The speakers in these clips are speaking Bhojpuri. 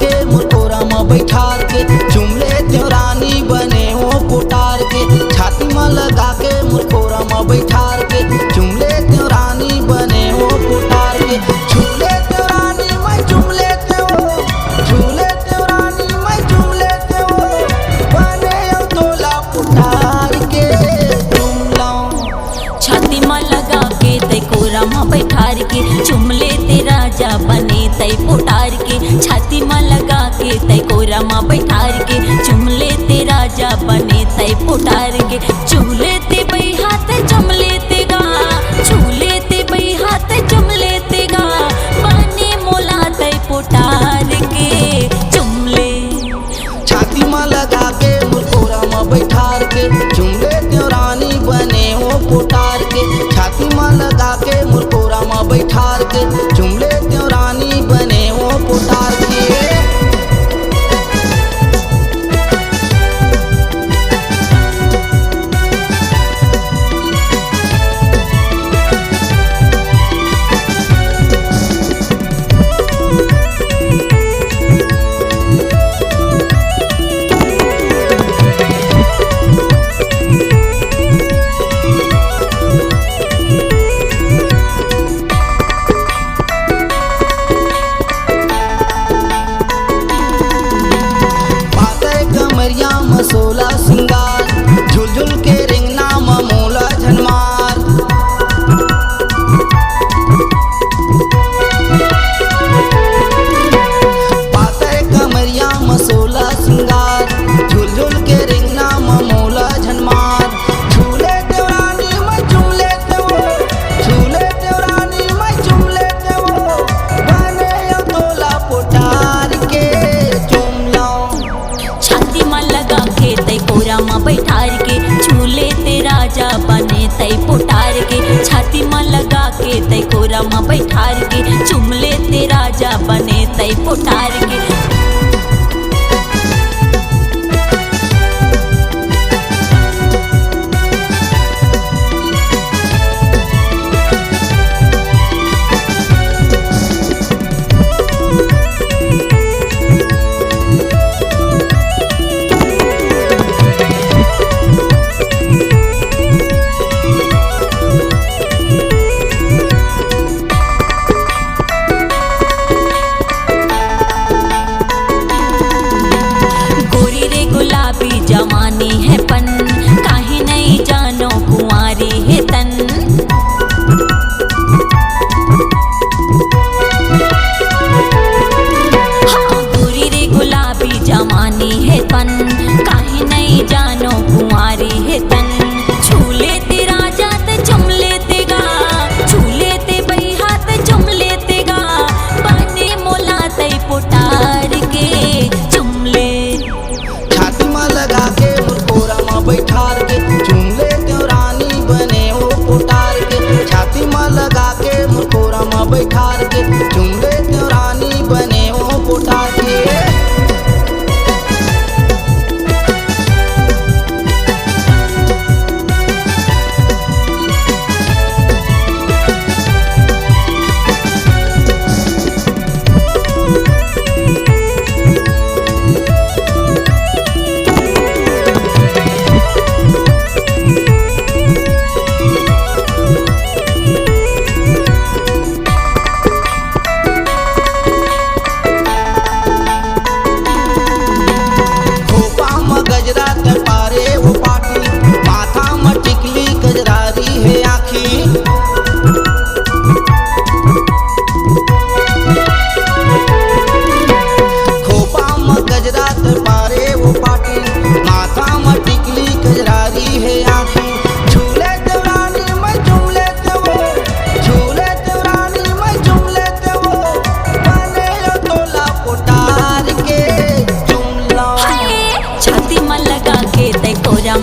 के मुरकोरा में बैठार के चुम लेते रानी बने हो पुटार के। छाती में लगा के मुरकोरा में बैठार के चुम लेते रानी बने हो पुटार के। छू लेते रानी मैं चुम लेते हो, छू लेते रानी मैं चुम लेते हो, बने हो तोला पुटार के चुम लाऊं। छाती में लगा के तै कोरा में बैठार के चुम लेते राजा बने तै पुटार के। छाती में लगा के तै कोरा में बैठार के चुम लेते राजा बने तै पुटार के। छू लेते बै हाथ चुम लेते गा, छू लेते बै हाथ चुम लेते गा, बने मोला तै पुटार के चुम ले। छाती में लगा के मुरकोरा में बैठार के चुम लेते रानी बने हो पुटार के। छाती में लगा के मुरकोरा में बैठार के चुम लेते रानी बने हो पुटार के। सोला सिंगार झुलझुल के रिंगना में मोला झनमार। पाते कमरिया में सोला सिंगार झुलझुल के रिंगना में मोला झनमार। झूले देवरानी मैं चुम लेते हो, झूले देवरानी मैं चुम लेते हो, बने हो तोला पुटार के चुम लाऊं। छाती में लगा के तै कोरा में बैठार के छू लेते राजा बने तै पुटार के। छाती में लगा के तै कोरा में बैठार के चुम लेते राजा बने तै पुटार के। जवानी है पन काहे नहीं जानो कुंवारी है तन। हाँ गोरी रे गुलाबी जवानी है पन काहे नहीं जानो कुंवारी है तन। छू लेते राजा ते चुम लेते गा, छू लेते बै हाथ चुम लेते गा, बने मोला तै पुटार के चुम ले। छाती में लगा के मुरकोरा में बैठार के चुम लेते रानी बने हो पुटार के। छाती में लगा के मुरकोरा में बैठार के चुम लेते रानी बने हो पुटार के।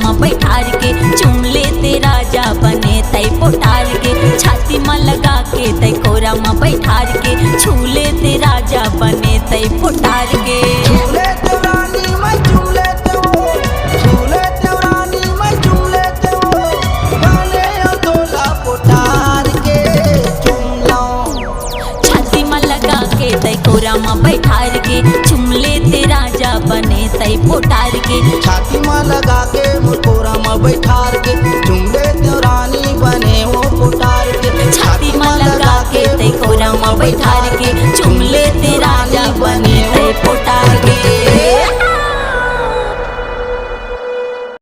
में बैठार के चुम लेते राजा बने तै पुटार के। छाती में लगा के तै कोरा में बैठार के छू लेते राजा बने तै पुटार के। छाती में लगा के तै कोरा में बैठार के चुम तई पोटार के छाती में लगा के मुकोरा में बैठार के चुमले त्यो रानी बने वो पुटार के छाती में लगा के तई कोरा में बैठार के चुमले ते राजा बने तई पोटार